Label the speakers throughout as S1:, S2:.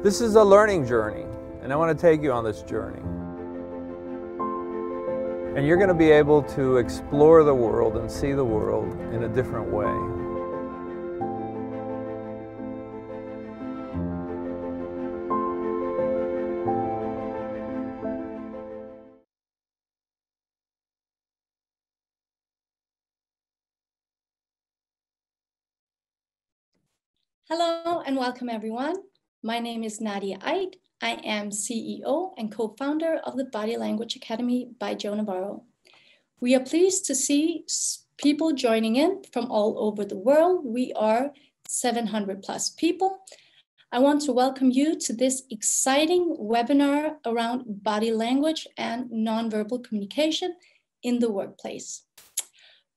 S1: This is a learning journey, and I want to take you on this journey. And you're going to be able to explore the world and see the world in a different way.
S2: Hello and welcome everyone. My name is Nadia Eid. I am CEO and co-founder of the Body Language Academy by Joe Navarro. We are pleased to see people joining in from all over the world. We are 700 plus people. I want to welcome you to this exciting webinar around body language and nonverbal communication in the workplace.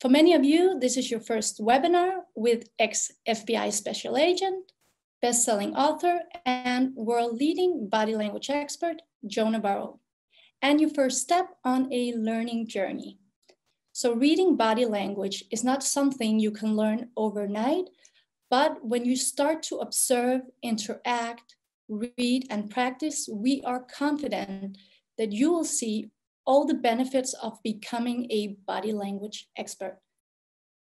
S2: For many of you, this is your first webinar with ex-FBI special agent, best-selling author, and world-leading body language expert, Joe Navarro, and your first step on a learning journey. So reading body language is not something you can learn overnight, but when you start to observe, interact, read, and practice, we are confident that you will see all the benefits of becoming a body language expert,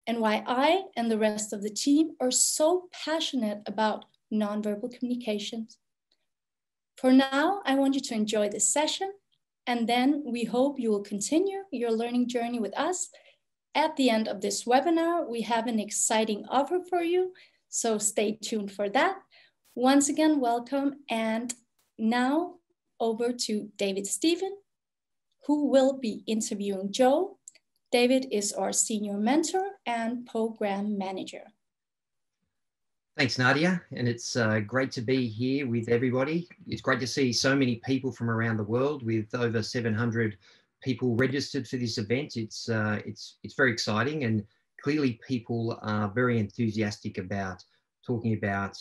S2: and why I and the rest of the team are so passionate about nonverbal communications. For now, I want you to enjoy this session, and then we hope you will continue your learning journey with us. At the end of this webinar, we have an exciting offer for you, so stay tuned for that. Once again, welcome, and now over to David Stephen, who will be interviewing Joe. David is our senior mentor and program manager.
S3: Thanks, Nadia, and it's great to be here with everybody. It's great to see so many people from around the world with over 700 people registered for this event. It's very exciting, and clearly people are very enthusiastic about talking about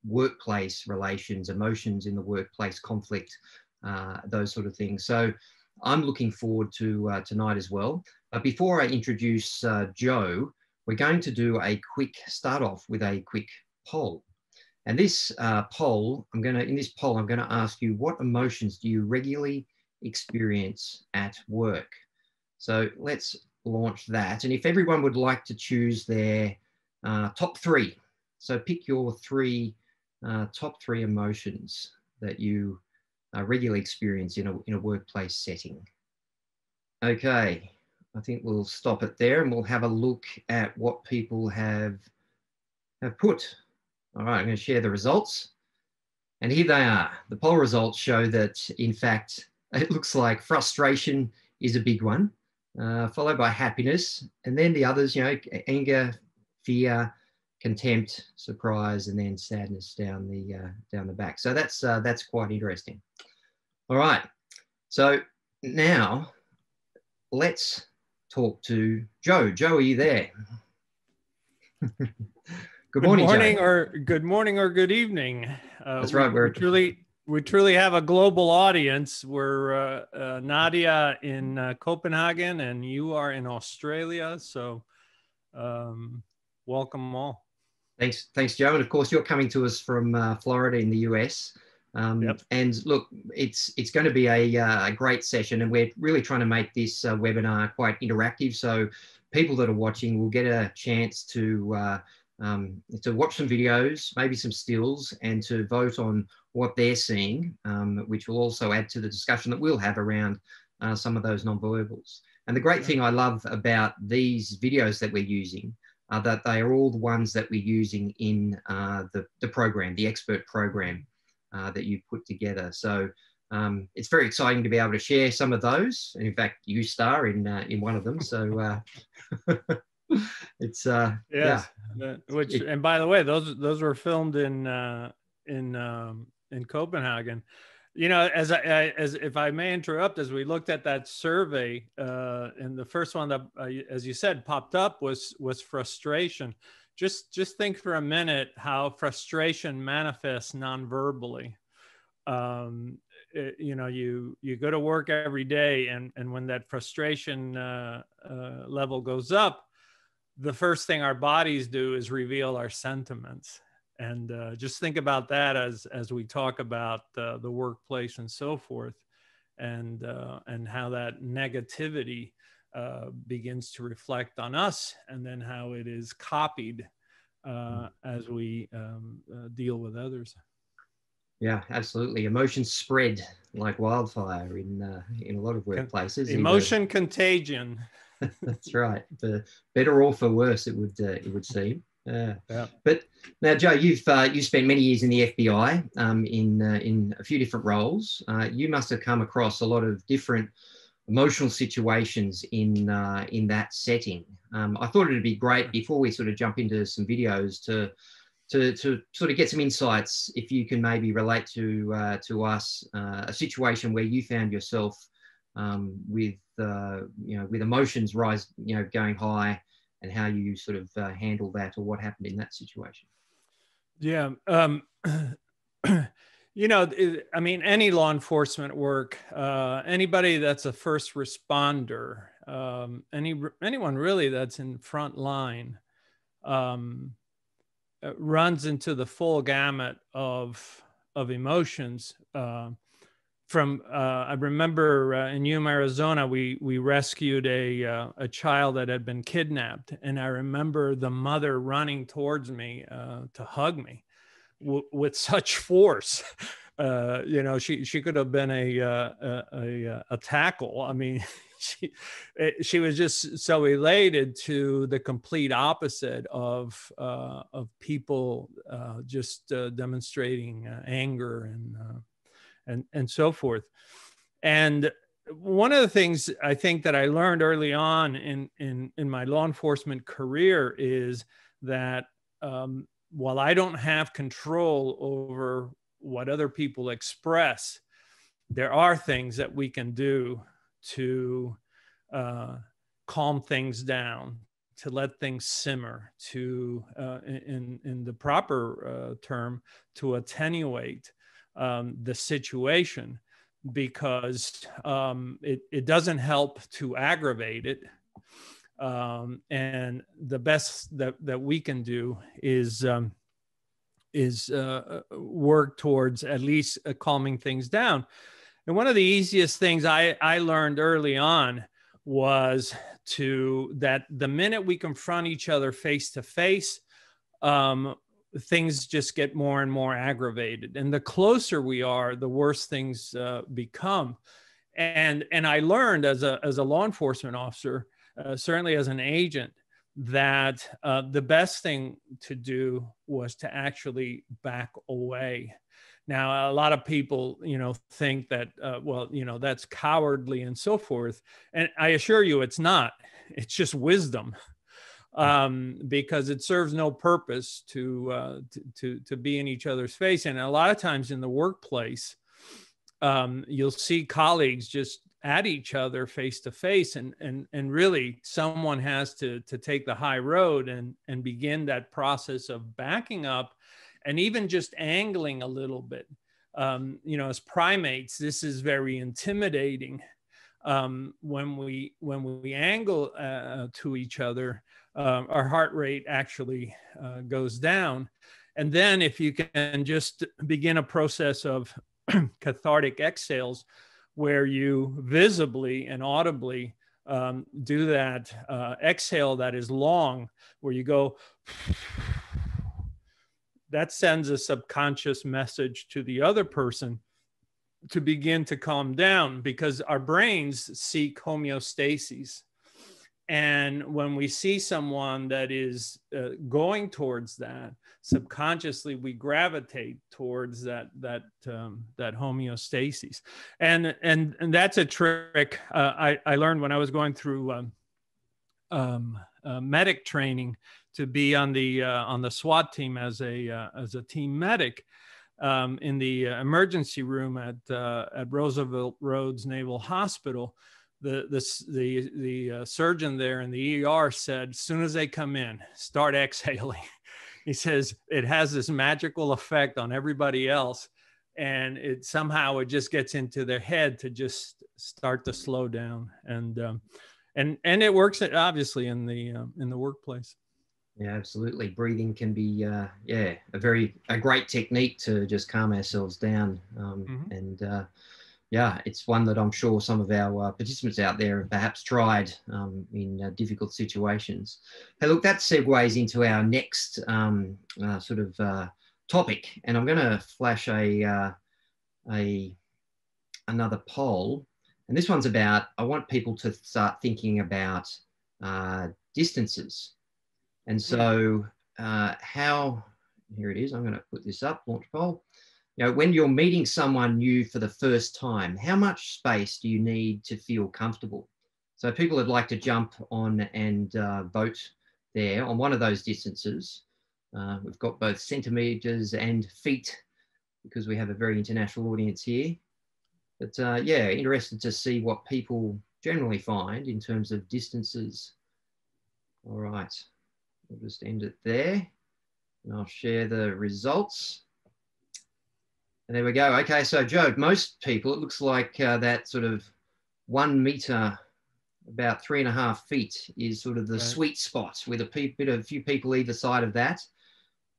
S3: workplace relations, emotions in the workplace, conflict, those sort of things. So I'm looking forward to tonight as well. But before I introduce Joe, we're going to do a quick start off with a quick poll. And this poll, I'm going to ask you, what emotions do you regularly experience at work? So let's launch that. And if everyone would like to choose their top three, so pick your top three emotions that you regularly experience in a workplace setting. Okay, I think we'll stop it there and we'll have a look at what people have put. All right, I'm going to share the results. And here they are. The poll results show that, in fact, it looks like frustration is a big one, followed by happiness. And then the others, you know, anger, fear, contempt, surprise, and then sadness down the back. So that's quite interesting. All right. So now let's talk to Joe. Joe, are you there? Good morning, Joe.
S1: Good morning or good evening.
S3: That's right.
S1: We truly have a global audience. We're Nadia in Copenhagen, and you are in Australia. So welcome all.
S3: Thanks, Joe. And of course, you're coming to us from Florida in the US.
S1: Yep.
S3: And look, it's going to be a great session, and we're really trying to make this webinar quite interactive. So people that are watching will get a chance to watch some videos, maybe some stills, and to vote on what they're seeing, which will also add to the discussion that we'll have around some of those nonverbals. And the great thing I love about these videos that we're using are that they are all the ones that we're using in the program, the expert program that you put together. So it's very exciting to be able to share some of those. And in fact, you star in one of them. So it's
S1: yes. Yeah. And by the way, those were filmed in Copenhagen. You know, as if I may interrupt, as we looked at that survey, and the first one that, as you said, popped up was frustration. Just think for a minute how frustration manifests non-verbally. You know, you go to work every day, and when that frustration level goes up, the first thing our bodies do is reveal our sentiments. And just think about that as we talk about the workplace and so forth, and how that negativity begins to reflect on us, and then how it is copied as we deal with others.
S3: Yeah, absolutely. Emotions spread like wildfire in a lot of workplaces.
S1: Emotion contagion.
S3: That's right. For better or for worse, it would seem.
S1: Yeah.
S3: But now, Joe, you've spent many years in the FBI in a few different roles. You must have come across a lot of different emotional situations in that setting. I thought it'd be great, before we sort of jump into some videos, to sort of get some insights, if you can maybe relate to us a situation where you found yourself with emotions going high, and how you sort of handle that, or what happened in that situation. Yeah.
S1: I mean, any law enforcement work, anybody that's a first responder, anyone really that's in front line, runs into the full gamut of emotions. I remember in Yuma, Arizona, we rescued a child that had been kidnapped, and I remember the mother running towards me to hug me with such force. She could have been a tackle. I mean, she was just so elated, to the complete opposite of people just demonstrating anger and so forth. And one of the things I think that I learned early on in my law enforcement career is that while I don't have control over what other people express, there are things that we can do to calm things down, to let things simmer, to in the proper term, to attenuate the situation, because it doesn't help to aggravate it. And the best that we can do is work towards at least calming things down. And one of the easiest things I learned early on was that the minute we confront each other face to face, things just get more and more aggravated. And the closer we are, the worse things become. And I learned as a law enforcement officer, certainly as an agent, that the best thing to do was to actually back away. Now, a lot of people, think that, that's cowardly and so forth. And I assure you it's not. It's just wisdom. Because it serves no purpose to be in each other's face. And a lot of times in the workplace, you'll see colleagues just at each other face to face, and really someone has to take the high road and begin that process of backing up, and even just angling a little bit. As primates, this is very intimidating. When we angle to each other, our heart rate actually goes down. And then if you can just begin a process of cathartic exhales, where you visibly and audibly do that exhale that is long, where you go, that sends a subconscious message to the other person to begin to calm down, because our brains seek homeostasis. And when we see someone that is going towards that, subconsciously we gravitate towards that homeostasis. And that's a trick I learned when I was going through medic training to be on the SWAT team as a team medic. In the emergency room at Roosevelt Roads Naval Hospital. The surgeon there in the ER said, as soon as they come in, start exhaling. He says it has this magical effect on everybody else, and it just gets into their head to just start to slow down, and it works obviously in the workplace.
S3: Yeah, absolutely. Breathing can be, a great technique to just calm ourselves down. Yeah, it's one that I'm sure some of our participants out there have perhaps tried in difficult situations. Hey, look, that segues into our next topic, and I'm going to flash another poll, and this one's about, I want people to start thinking about distances. And so here it is, I'm going to put this up, launch poll. You know, when you're meeting someone new for the first time, how much space do you need to feel comfortable? So people would like to jump on and vote there on one of those distances. We've got both centimetres and feet, because we have a very international audience here. But yeah, interested to see what people generally find in terms of distances. All right, we'll just end it there, and I'll share the results. And there we go. Okay, so Joe, most people, it looks like that sort of 1 metre, about 3.5 feet, is sort of the sweet spot, with a few people either side of that.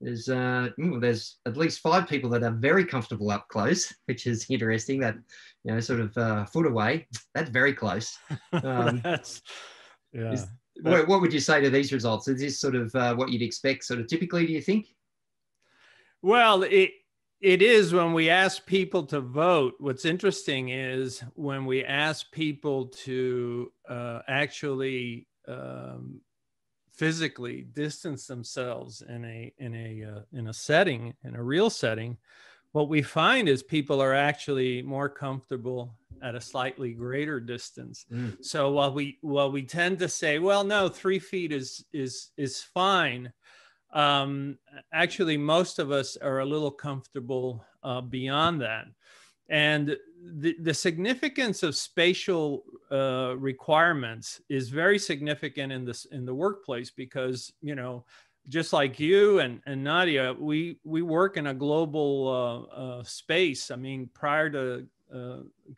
S3: There's at least 5 people that are very comfortable up close, which is interesting. That, you know, sort of a foot away, that's very close. What would you say to these results? Is this sort of what you'd expect, sort of typically, do you think?
S1: Well, it is when we ask people to vote. What's interesting is when we ask people to actually physically distance themselves in a setting, in a real setting, what we find is people are actually more comfortable at a slightly greater distance. So while we tend to say, well, no, 3 feet is fine. Actually, most of us are a little comfortable beyond that. And the significance of spatial requirements is very significant in the workplace, because, you know, just like you and Nadia, we work in a global space. I mean, prior to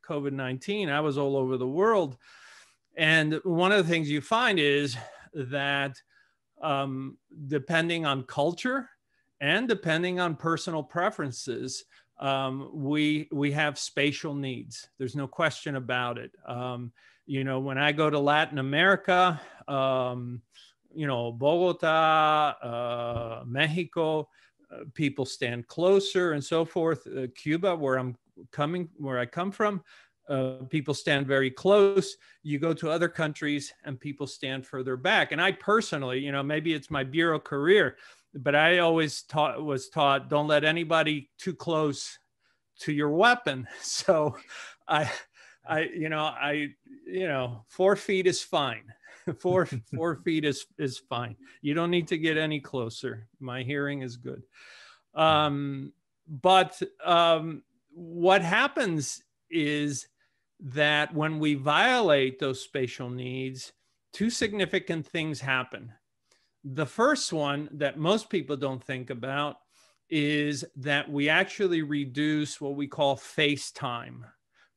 S1: COVID-19, I was all over the world. And one of the things you find is that depending on culture and depending on personal preferences, we have spatial needs. There's no question about it. You know, when I go to Latin America, you know, Bogota, Mexico, people stand closer and so forth. Cuba, where I come from, people stand very close. You go to other countries and people stand further back. And I personally, you know, maybe it's my bureau career, but I always was taught, don't let anybody too close to your weapon. So I 4 feet is fine. 4 feet is fine. You don't need to get any closer. My hearing is good. But what happens is that when we violate those spatial needs, 2 significant things happen. The first one that most people don't think about is that we actually reduce what we call face time,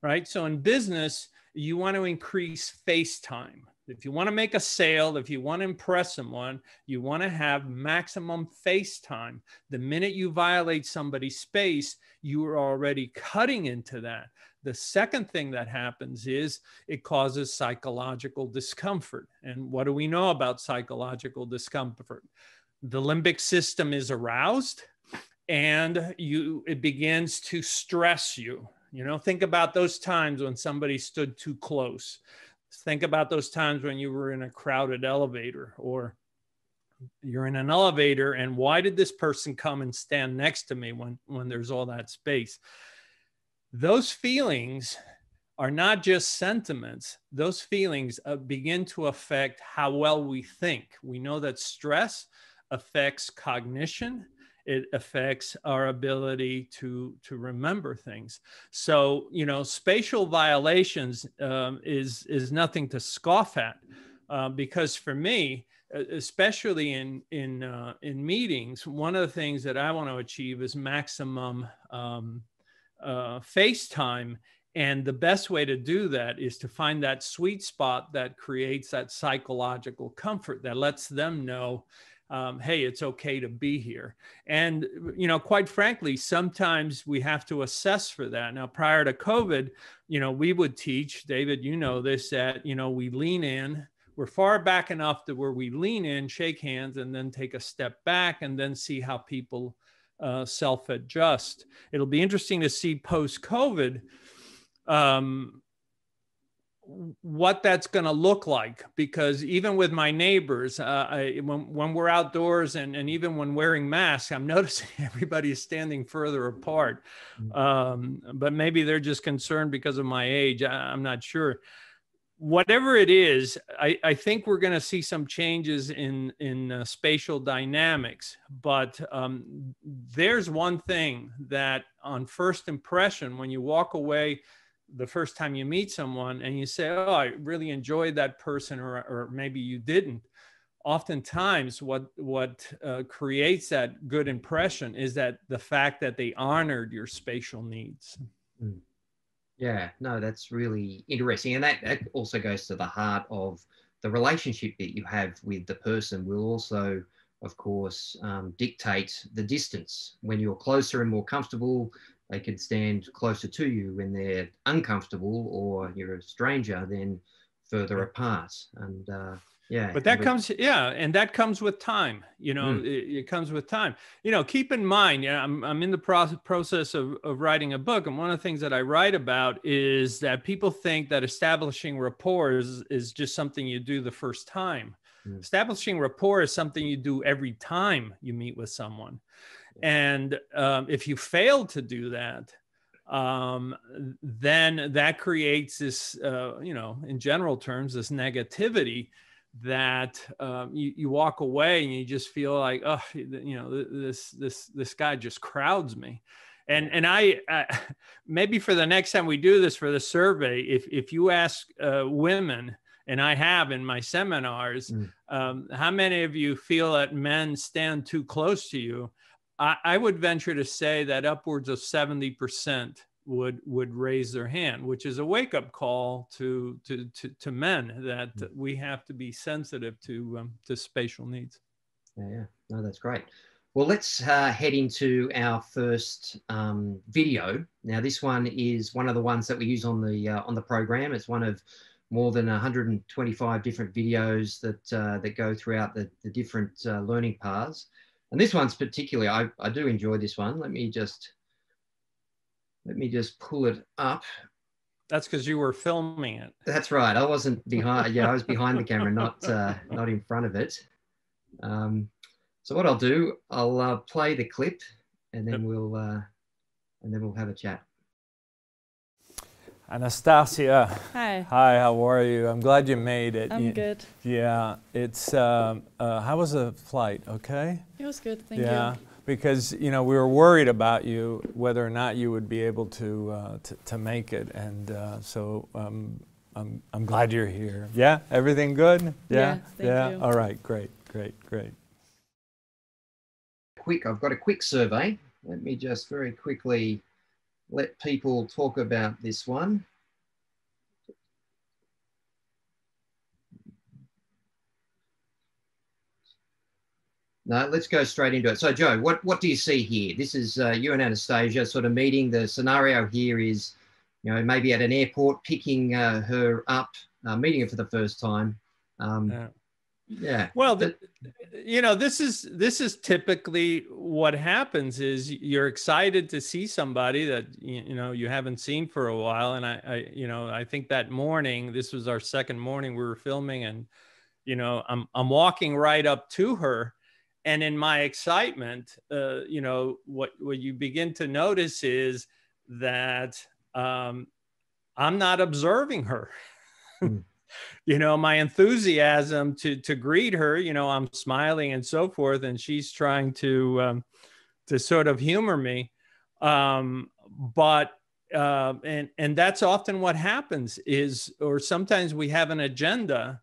S1: right? So in business, you want to increase face time. If you want to make a sale, if you want to impress someone, you want to have maximum face time. The minute you violate somebody's space, you are already cutting into that. The second thing that happens is it causes psychological discomfort. And what do we know about psychological discomfort? The limbic system is aroused and it begins to stress you. You know, think about those times when somebody stood too close. Think about those times when you were in a crowded elevator, or you're in an elevator and why did this person come and stand next to me when there's all that space? Those feelings are not just sentiments. Those feelings begin to affect how well we think. We know that stress affects cognition. It affects our ability to remember things. So, you know, spatial violations is nothing to scoff at, because for me, especially in meetings, one of the things that I want to achieve is maximum face time. And the best way to do that is to find that sweet spot that creates that psychological comfort that lets them know hey, it's okay to be here. And, you know, quite frankly, sometimes we have to assess for that. Now, prior to COVID, you know, we would teach, David, you know this, that, you know, we lean in, we're far back enough to where we lean in, shake hands, and then take a step back and then see how people self-adjust. It'll be interesting to see post-COVID what that's going to look like, because even with my neighbors, when we're outdoors and even when wearing masks, I'm noticing everybody is standing further apart. But maybe they're just concerned because of my age. I'm not sure. Whatever it is, I think we're going to see some changes in spatial dynamics. But there's one thing that on first impression, when you walk away the first time you meet someone and you say, oh, I really enjoyed that person, or maybe you didn't. Oftentimes what creates that good impression is that the fact that they honored your spatial needs.
S3: Yeah, no, that's really interesting. And that also goes to the heart of the relationship that you have with the person will also, of course, dictate the distance. When you're closer and more comfortable, they can stand closer to you. When they're uncomfortable or you're a stranger, then further apart. And yeah.
S1: But that comes, and that comes with time. You know, it comes with time. You know, keep in mind, I'm in the process of writing a book, and one of the things that I write about is that people think that establishing rapport is just something you do the first time. Establishing rapport is something you do every time you meet with someone. And if you fail to do that, then that creates this, you know, in general terms, this negativity that you walk away and you just feel like, oh, you know, this guy just crowds me. And I maybe for the next time we do this for the survey, if you ask women, and I have in my seminars, how many of you feel that men stand too close to you? I would venture to say that upwards of 70% would raise their hand, which is a wake-up call to men that we have to be sensitive to spatial needs.
S3: Yeah, no, that's great. Well, let's head into our first video. Now, this one is one of the ones that we use on the program. It's one of more than 125 different videos that go throughout the different learning paths. And this one's particularly, I do enjoy this one. Let me just pull it up.
S1: That's because you were filming it.
S3: That's right. I wasn't behind. Yeah, I was behind the camera, not in front of it. So what I'll do, I'll play the clip, and then we'll have a chat.
S1: Anastasia.
S4: Hi.
S1: Hi, how are you? I'm glad you made it.
S4: I'm good.
S1: Yeah, it's, how was the flight? Okay?
S4: It was good, thank you.
S1: Yeah, because, you know, we were worried about you, whether or not you would be able to make it. And so I'm glad you're here. Yeah, everything good?
S4: Yeah, thank you.
S1: All right, great.
S3: I've got a quick survey. Let me just very quickly let people talk about this one. No, let's go straight into it. So, Joe, what do you see here? This is you and Anastasia sort of meeting. The scenario here is, you know, maybe at an airport, picking her up, meeting her for the first time. Yeah.
S1: Well, you know, this is typically what happens is you're excited to see somebody that, you know, you haven't seen for a while. And I think that morning, this was our second morning we were filming, and, you know, I'm walking right up to her. And in my excitement, you know, what you begin to notice is that I'm not observing her. You know, my enthusiasm to greet her, you know, I'm smiling and so forth, and she's trying to sort of humor me. But that's often what happens is, or sometimes we have an agenda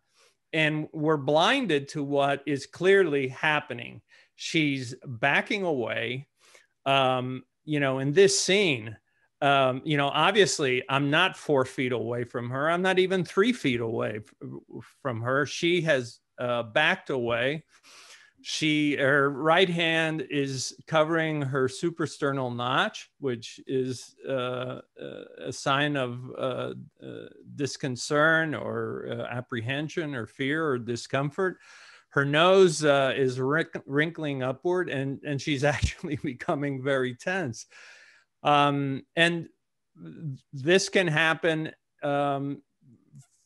S1: and we're blinded to what is clearly happening. She's backing away, you know, in this scene. You know, obviously I'm not 4 feet away from her. I'm not even 3 feet away from her. She has backed away. Her right hand is covering her suprasternal notch, which is a sign of disconcern or apprehension or fear or discomfort. Her nose is wrinkling upward, and she's actually becoming very tense. And this can happen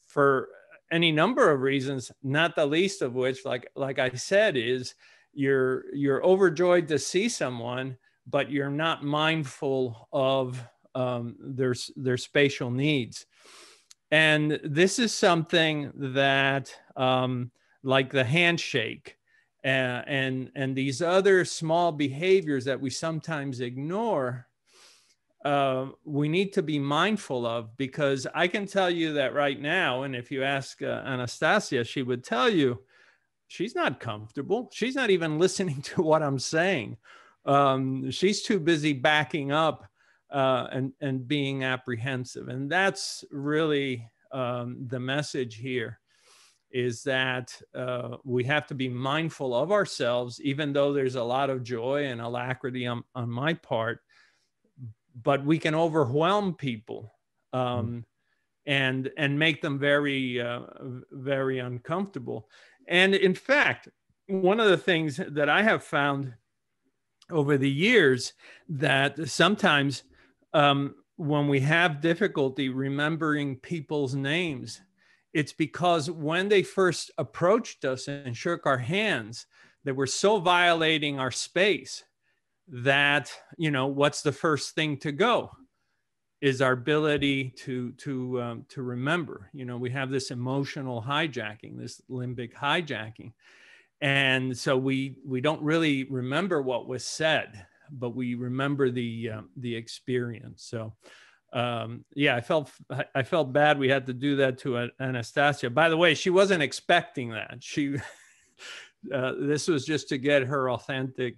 S1: for any number of reasons, not the least of which, like I said, is you're overjoyed to see someone, but you're not mindful of their spatial needs. And this is something that, like the handshake and these other small behaviors that we sometimes ignore, we need to be mindful of, because I can tell you that right now, and if you ask Anastasia, she would tell you she's not comfortable. She's not even listening to what I'm saying. She's too busy backing up and being apprehensive. And that's really the message here, is that we have to be mindful of ourselves, even though there's a lot of joy and alacrity on my part. But we can overwhelm people and make them very, very uncomfortable. And in fact, one of the things that I have found over the years, that sometimes when we have difficulty remembering people's names, it's because when they first approached us and shook our hands, they were so violating our space that, what's the first thing to go is our ability to remember. We have this emotional hijacking, this limbic hijacking. And so we don't really remember what was said, but we remember the experience. So yeah, I felt bad we had to do that to Anastasia. By the way, she wasn't expecting that. This was just to get her authentic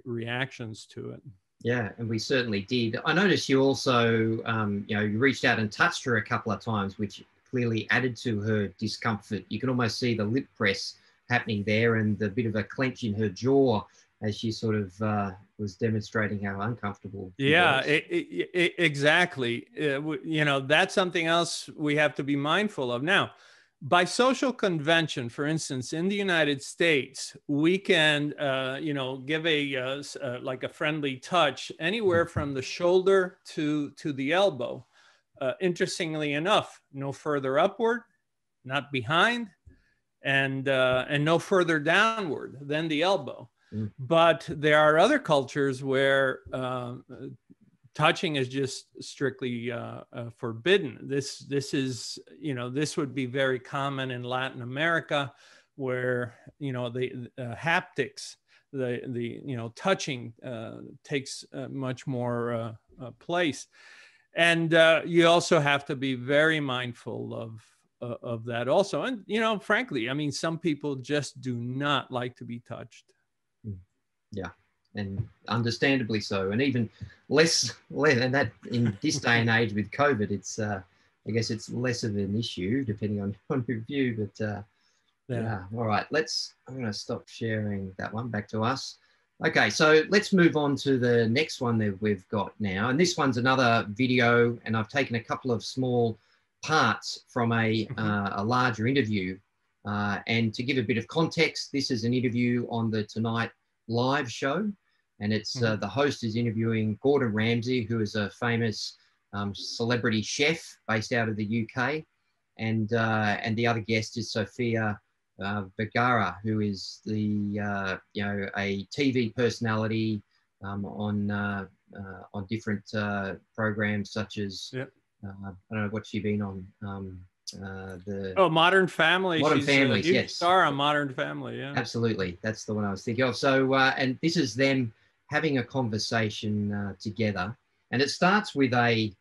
S1: reactions to it.
S3: Yeah, and we certainly did. I noticed you also, you reached out and touched her a couple of times, which clearly added to her discomfort. You can almost see the lip press happening there and the bit of a clench in her jaw as she sort of was demonstrating how uncomfortable she was.
S1: Exactly. That's something else we have to be mindful of. Now, by social convention, for instance, in the United States, we can, give like a friendly touch anywhere from the shoulder to the elbow. Interestingly enough, no further upward, not behind, and no further downward than the elbow. But there are other cultures where touching is just strictly forbidden. This is, this would be very common in Latin America, where, the haptics, the touching takes much more place. And you also have to be very mindful of that also. And, frankly, I mean, some people just do not like to be touched.
S3: Yeah, and understandably so. And even less, and that in this day and age with COVID, it's, I guess it's less of an issue depending on your view, but yeah. All right, I'm going to stop sharing that one, back to us. Okay, so let's move on to the next one that we've got now. And this one's another video, and I've taken a couple of small parts from a larger interview. And to give a bit of context, this is an interview on the Tonight Live show, and it's the host is interviewing Gordon Ramsay, who is a famous celebrity chef based out of the UK, and the other guest is Sophia Vergara, who is the a TV personality on different programs such as I don't know what she's been on.
S1: Modern Family.
S3: Modern
S1: She's
S3: Families,
S1: a huge
S3: yes.
S1: star on Modern Family, yeah.
S3: Absolutely, that's the one I was thinking of. So, and this is them having a conversation together, and it actually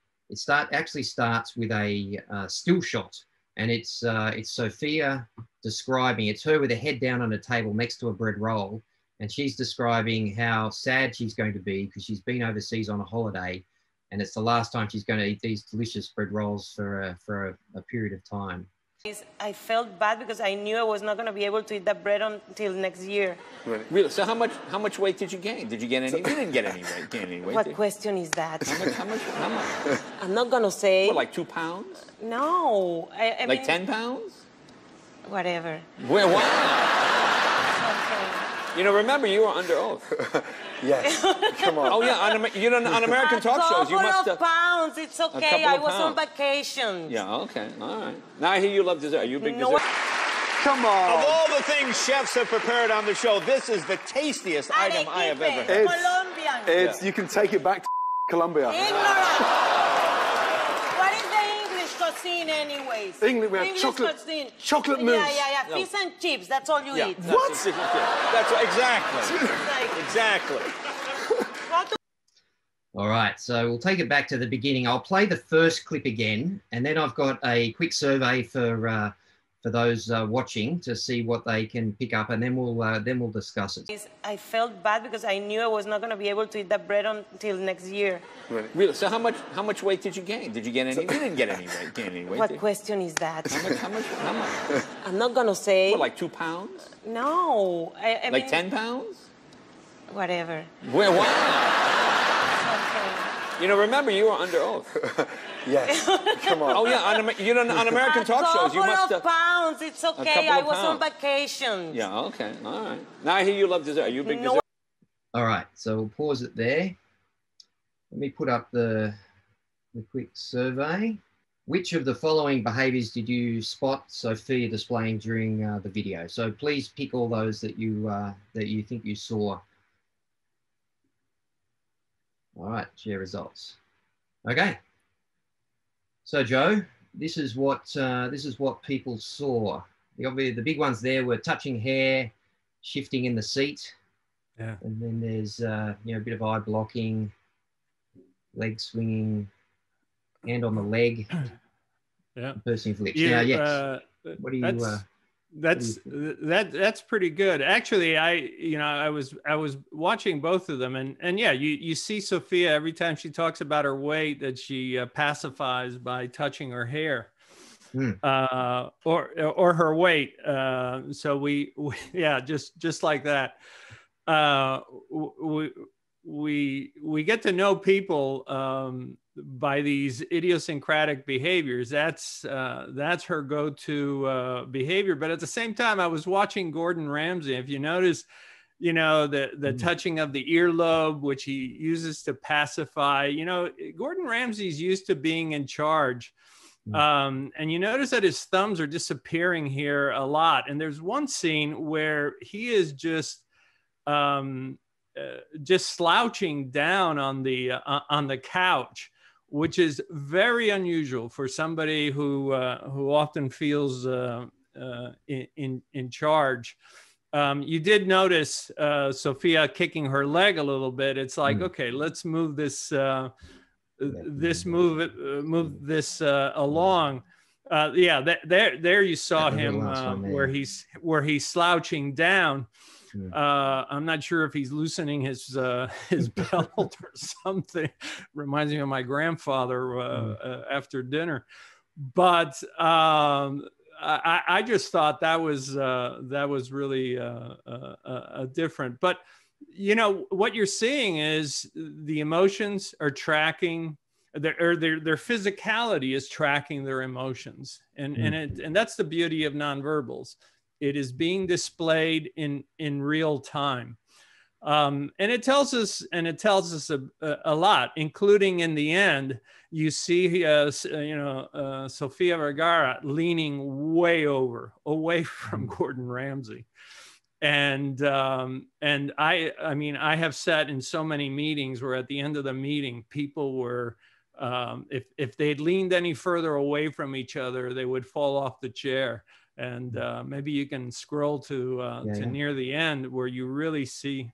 S3: starts with a still shot, and it's Sophia describing. It's her with her head down on a table next to a bread roll, and she's describing how sad she's going to be because she's been overseas on a holiday, and it's the last time she's going to eat these delicious bread rolls for a period of time.
S4: I felt bad because I knew I was not going to be able to eat that bread until next year.
S5: Really? So how much weight did you gain? Did you gain any? You didn't get any weight. Gain any weight?
S4: What question is that?
S5: How much?
S4: I'm not going to say.
S5: What, like 2 pounds?
S4: No. I
S5: like
S4: mean,
S5: 10 pounds?
S4: Whatever.
S5: Where? You know, remember, you were under oath.
S6: Yes. Come on.
S5: Oh, yeah, on American talk shows, you must have...
S4: A couple of pounds, it's okay. I was on vacation.
S5: Yeah, okay, all right. Now I hear you love dessert. Are you a big dessert?
S6: Come on.
S7: Of all the things chefs have prepared on the show, this is the tastiest item I have ever had.
S4: Colombian.
S6: You can take it back to Colombia.
S4: Ignorant. What is the English cuisine anyways?
S6: English, we have chocolate mousse.
S4: Yeah. Fish and chips, that's all you eat.
S6: What?
S7: That's exactly. Exactly.
S3: All right, so we'll take it back to the beginning. I'll play the first clip again, and then I've got a quick survey for those watching to see what they can pick up, and then we'll discuss it.
S4: I felt bad because I knew I was not going to be able to eat that bread until next year.
S5: Really? So how much weight did you gain? Did you gain any? You didn't get any weight. Gain any weight?
S4: What question is that?
S5: How much?
S4: I'm not going to say.
S5: What, like 2 pounds?
S4: No. I
S5: like
S4: mean,
S5: 10 pounds?
S4: Whatever.
S5: Where? You know, remember, you were under oath.
S6: Yes. Come on.
S5: Oh, yeah, on American talk shows, you must have...
S4: A couple of pounds, it's okay. I was on vacation.
S5: Yeah, okay, all right. Now I hear you love dessert. Are you a big dessert?
S3: All right, so we'll pause it there. Let me put up the quick survey. Which of the following behaviours did you spot Sophia displaying during the video? So please pick all those that you think you saw. All right, share results. Okay. So Joe, this is what people saw. The big ones there were touching hair, shifting in the seat.
S1: Yeah.
S3: And then there's a bit of eye blocking, leg swinging, hand on the leg.
S1: Yeah.
S3: Pursing of lips.
S1: Yeah.
S3: Yes. What do you?
S1: That's pretty good. Actually, I was watching both of them, and yeah, you see Sophia every time she talks about her weight that she pacifies by touching her hair, or her weight. So we yeah, just like that. We get to know people by these idiosyncratic behaviors. That's her go-to behavior. But at the same time, I was watching Gordon Ramsay. If you notice, the touching of the earlobe, which he uses to pacify. Gordon Ramsay's used to being in charge. And you notice that his thumbs are disappearing here a lot. And there's one scene where he is just slouching down on the couch, which is very unusual for somebody who often feels in charge. You did notice Sophia kicking her leg a little bit. It's like, okay, let's move this move this along. Yeah, there you saw him where he's slouching down. I'm not sure if he's loosening his belt or something. Reminds me of my grandfather after dinner. But I just thought that was really different. But what you're seeing is the emotions are tracking. Their physicality is tracking their emotions, and that's the beauty of nonverbals. It is being displayed in real time, and it tells us a lot, including in the end. You see, Sofia Vergara leaning away from Gordon Ramsay, and I have sat in so many meetings where at the end of the meeting, people were. If they'd leaned any further away from each other, they would fall off the chair. And maybe you can scroll to near the end where you really see.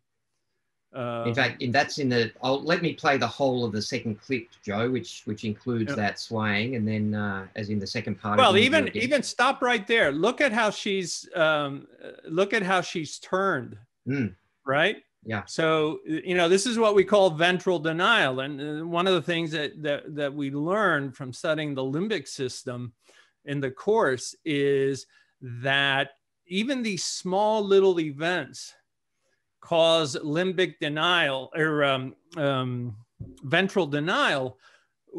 S3: In fact, that's in the. Let me play the whole of the second clip, Joe, which includes that swaying, and then as in the second part.
S1: Well, even stop right there. Look at how she's turned. Right.
S3: Yeah.
S1: So, this is what we call ventral denial. And one of the things that we learn from studying the limbic system in the course is that even these small little events cause limbic denial or ventral denial,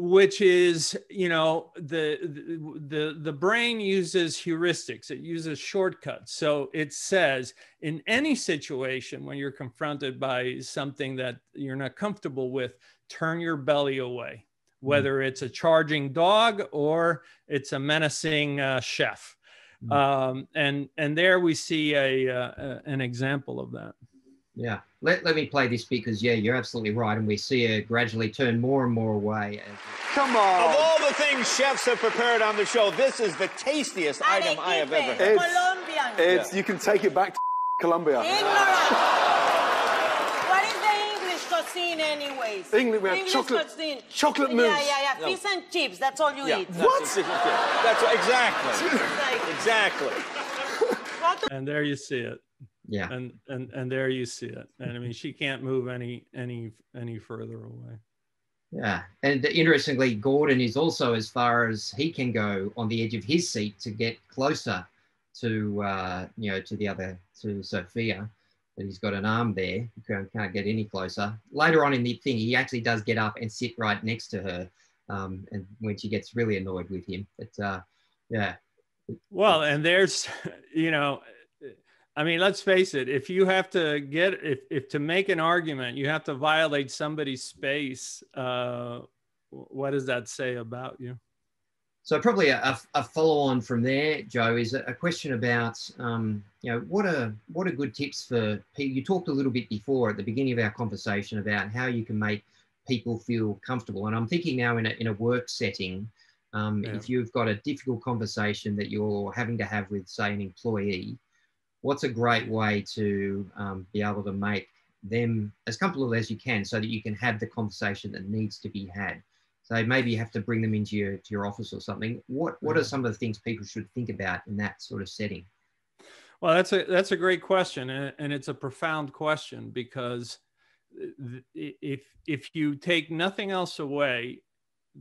S1: which is, you know, the brain uses heuristics, it uses shortcuts. So it says in any situation when you're confronted by something that you're not comfortable with, turn your belly away, whether it's a charging dog or it's a menacing chef. And there we see an example of that.
S3: Yeah, let me play this because, yeah, you're absolutely right. And we see her gradually turn more and more away.
S6: Come on.
S7: Of all the things chefs have prepared on the show, this is the tastiest item I have ever had.
S4: Colombian.
S6: It's, you can take it back to Colombia.
S4: Ignorant. What is the English cuisine anyways?
S6: English, we have
S4: cuisine.
S6: chocolate mousse.
S4: Yeah. Fish and chips, that's all you eat.
S6: What?
S7: That's exactly. Exactly.
S1: And there you see it.
S3: Yeah.
S1: And there you see it. And I mean, she can't move any further away.
S3: Yeah. And interestingly, Gordon is also as far as he can go on the edge of his seat to get closer to, you know, to Sophia. But he's got an arm there. He can't get any closer. Later on in the thing, he actually does get up and sit right next to her. And when she gets really annoyed with him. But yeah.
S1: Well, and there's, you know, I mean, let's face it, if you have to if to make an argument, you have to violate somebody's space, what does that say about you?
S3: So probably a follow-on from there, Joe, is a question about, you know, what are good tips for people? You talked a little bit before at the beginning of our conversation about how you can make people feel comfortable. And I'm thinking now in a work setting, if you've got a difficult conversation that you're having to have with, say, an employee, what's a great way to be able to make them as comfortable as you can so that you can have the conversation that needs to be had? So maybe you have to bring them into your office or something. What are some of the things people should think about in that sort of setting?
S1: Well, that's a great question, and it's a profound question, because if you take nothing else away,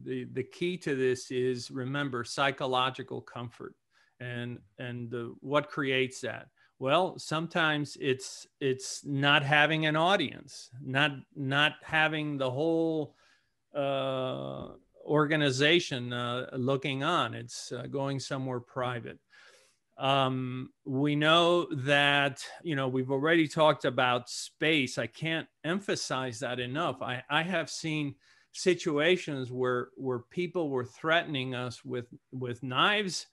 S1: the key to this is, remember, psychological comfort, and what creates that. Well, sometimes it's not having an audience, not having the whole organization looking on. It's going somewhere private. We know that, you know, we've already talked about space. I can't emphasize that enough. I have seen situations where people were threatening us with knives,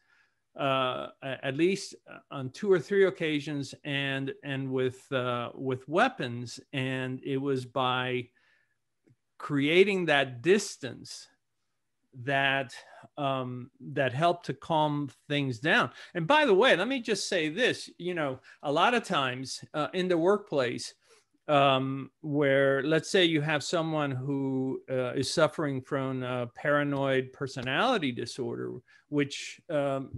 S1: at least on 2 or 3 occasions, and with weapons, and it was by creating that distance that helped to calm things down. And by the way, let me just say this, you know, a lot of times in the workplace, where, let's say you have someone who is suffering from paranoid personality disorder, which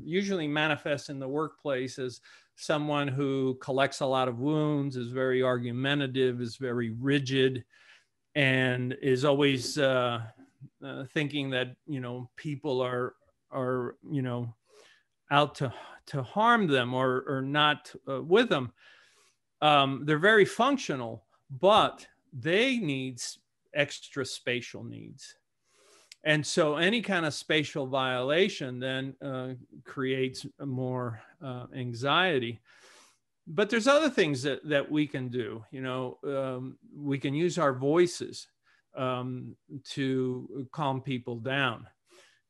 S1: usually manifests in the workplace as someone who collects a lot of wounds, is very argumentative, is very rigid, and is always thinking that, you know, people are you know, out to harm them or not with them. They're very functional, but they need extra spatial needs. And so any kind of spatial violation then creates more anxiety. But there's other things that we can do. You know, we can use our voices to calm people down.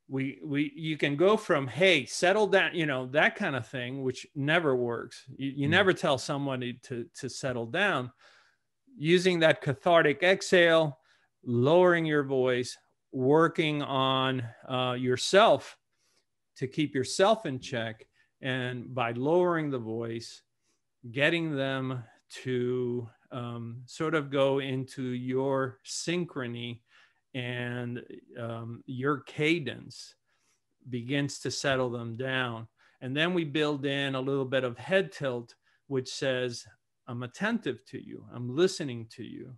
S1: You can go from, hey, settle down, you know, that kind of thing, which never works. You never tell somebody to settle down. Using that cathartic exhale, lowering your voice, working on yourself to keep yourself in check, and by lowering the voice, getting them to sort of go into your synchrony, and your cadence begins to settle them down. And then we build in a little bit of head tilt, which says, I'm attentive to you, I'm listening to you,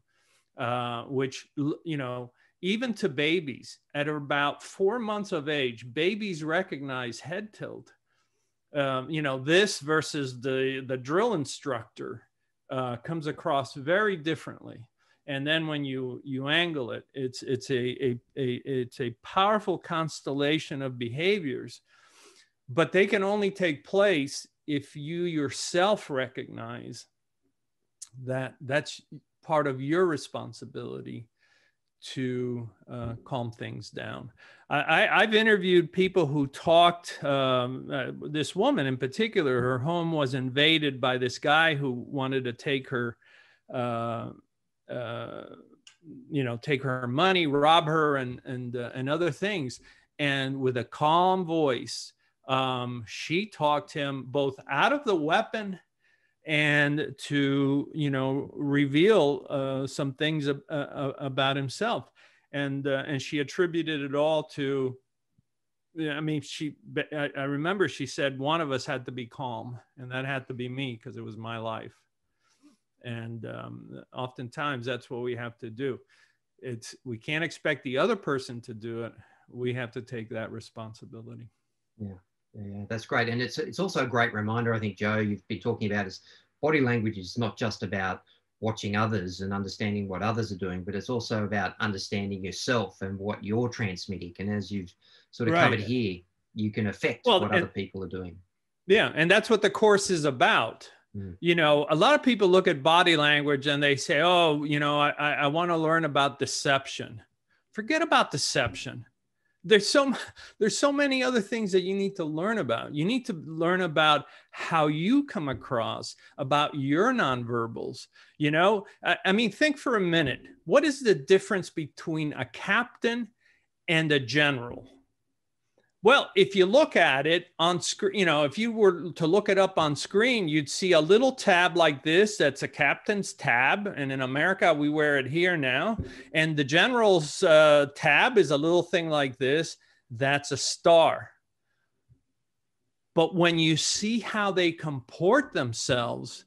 S1: which, you know, even to babies at about 4 months of age, babies recognize head tilt. You know, this versus the drill instructor comes across very differently. And then when you angle it, it's a powerful constellation of behaviors, but they can only take place if you yourself recognize that that's part of your responsibility to calm things down. I've interviewed people who talked, this woman in particular, her home was invaded by this guy who wanted to take her, you know, take her money, rob her, and other things. And with a calm voice, she talked him both out of the weapon and to, you know, reveal some things about himself. And she attributed it all to, I mean, I remember she said one of us had to be calm, and that had to be me because it was my life. And oftentimes that's what we have to do. We can't expect the other person to do it. We have to take that responsibility.
S3: Yeah. Yeah, that's great. And it's also a great reminder, I think, Joe, you've been talking about is body language is not just about watching others and understanding what others are doing, but it's also about understanding yourself and what you're transmitting. And as you've sort of covered here, you can affect what other people are doing.
S1: Yeah, and that's what the course is about. You know, a lot of people look at body language and they say, oh, you know, I want to learn about deception. Forget about deception. There's so many other things that you need to learn about. You need to learn about how you come across, about your nonverbals. You know, I mean, think for a minute. What is the difference between a captain and a general? Well, if you look at it on screen, you know, if you were to look it up on screen, you'd see a little tab like this. That's a captain's tab. And in America, we wear it here now. And the general's tab is a little thing like this. That's a star. But when you see how they comport themselves,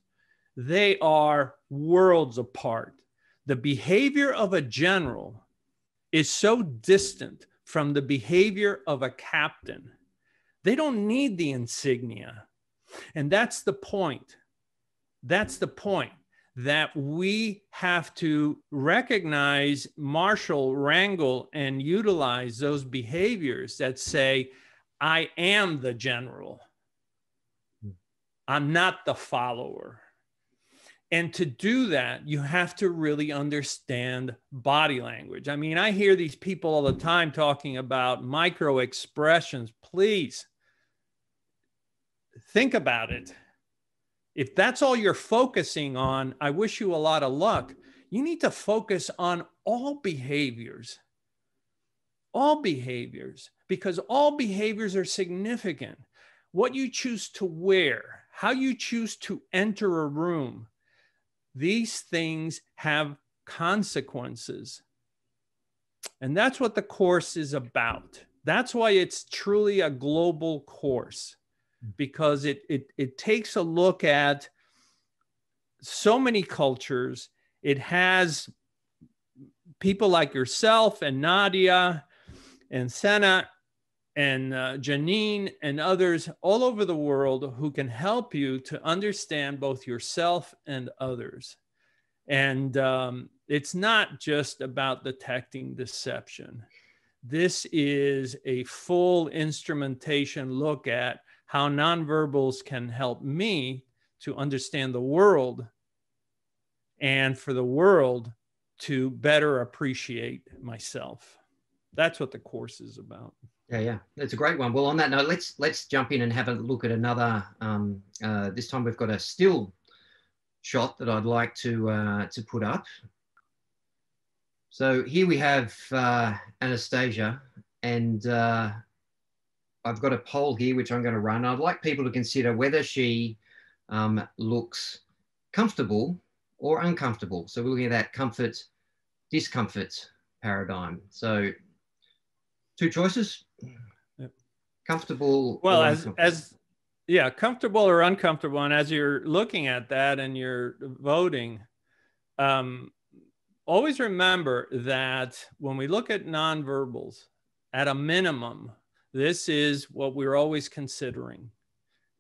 S1: they are worlds apart. The behavior of a general is so distant from the behavior of a captain. They don't need the insignia. And that's the point. That's the point, that we have to recognize, marshal, wrangle, and utilize those behaviors that say, I am the general. I'm not the follower. And to do that, you have to really understand body language. I mean, I hear these people all the time talking about micro expressions. Please think about it. If that's all you're focusing on, I wish you a lot of luck. You need to focus on all behaviors, because all behaviors are significant. What you choose to wear, how you choose to enter a room, these things have consequences. And that's what the course is about. That's why it's truly a global course, because it takes a look at so many cultures. It has people like yourself and Nadia and Senna and Janine and others all over the world who can help you to understand both yourself and others. And it's not just about detecting deception. This is a full instrumentation look at how nonverbals can help me to understand the world, and for the world to better appreciate myself. That's what the course is about.
S3: Yeah, that's a great one. Well, on that note, let's jump in and have a look at another. This time we've got a still shot that I'd like to put up. So here we have Anastasia, and I've got a poll here which I'm going to run. I'd like people to consider whether she looks comfortable or uncomfortable. So we're looking at that comfort, discomfort paradigm. So 2 choices.
S1: Yep.
S3: Comfortable.
S1: Well, as comfortable or uncomfortable. And as you're looking at that and you're voting, always remember that when we look at nonverbals, at a minimum, this is what we're always considering: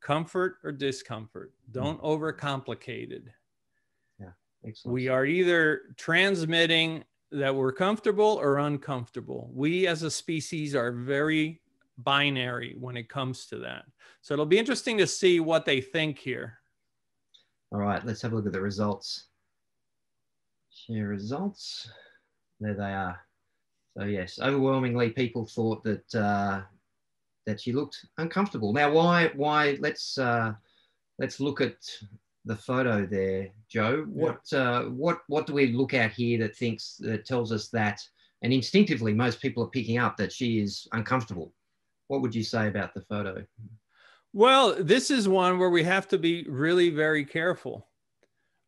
S1: comfort or discomfort. Don't overcomplicate it.
S3: Yeah, excellent.
S1: We are either transmitting that we're comfortable or uncomfortable. We as a species are very binary when it comes to that. So it'll be interesting to see what they think here.
S3: All right, let's have a look at the results. Share results. There they are. So yes, overwhelmingly people thought that that she looked uncomfortable. Now, why? Let's look at the photo there, Joe. What do we look at here that tells us that, and instinctively most people are picking up that she is uncomfortable? What would you say about the photo?
S1: Well, this is one where we have to be really very careful,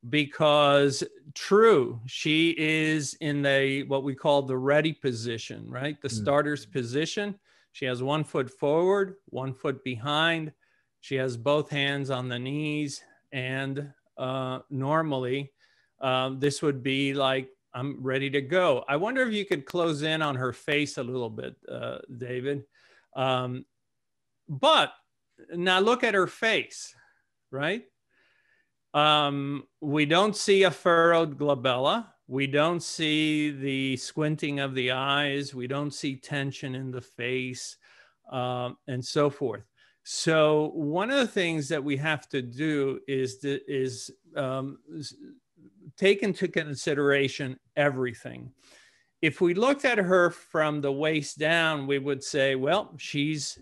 S1: because true, she is in what we call the ready position, right? The starter's position. She has 1 foot forward, 1 foot behind. She has both hands on the knees. And normally this would be like, I'm ready to go. I wonder if you could close in on her face a little bit, David. But now look at her face, right? We don't see a furrowed glabella. We don't see the squinting of the eyes. We don't see tension in the face, and so forth. So one of the things that we have to do is take into consideration everything. If we looked at her from the waist down, we would say, well, she's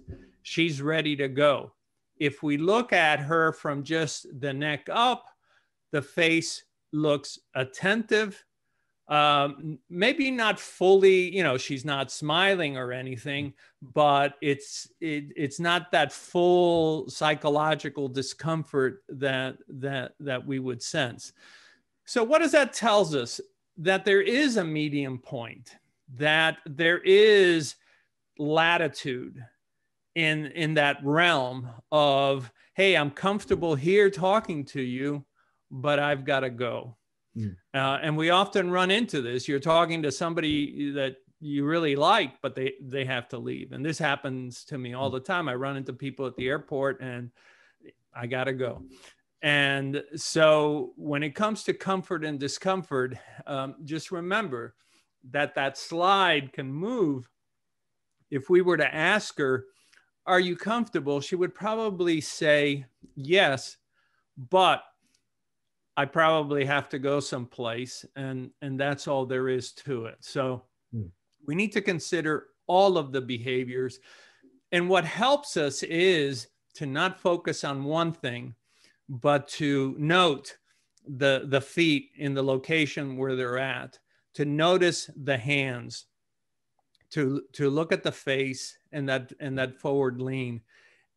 S1: ready to go. If we look at her from just the neck up, the face looks attentive. Maybe not fully, she's not smiling or anything, but it's not that full psychological discomfort that we would sense. So what does that tell us? That there is a medium point, that there is latitude in that realm of, hey, I'm comfortable here talking to you, but I've got to go. And we often run into this. You're talking to somebody that you really like, but they have to leave. And this happens to me all the time. I run into people at the airport and I got to go. And so when it comes to comfort and discomfort, just remember that slide can move. If we were to ask her, are you comfortable? She would probably say yes, but I probably have to go someplace, and that's all there is to it. So we need to consider all of the behaviors. And what helps us is to not focus on one thing, but to note the feet in the location where they're at, to notice the hands, to look at the face and that forward lean.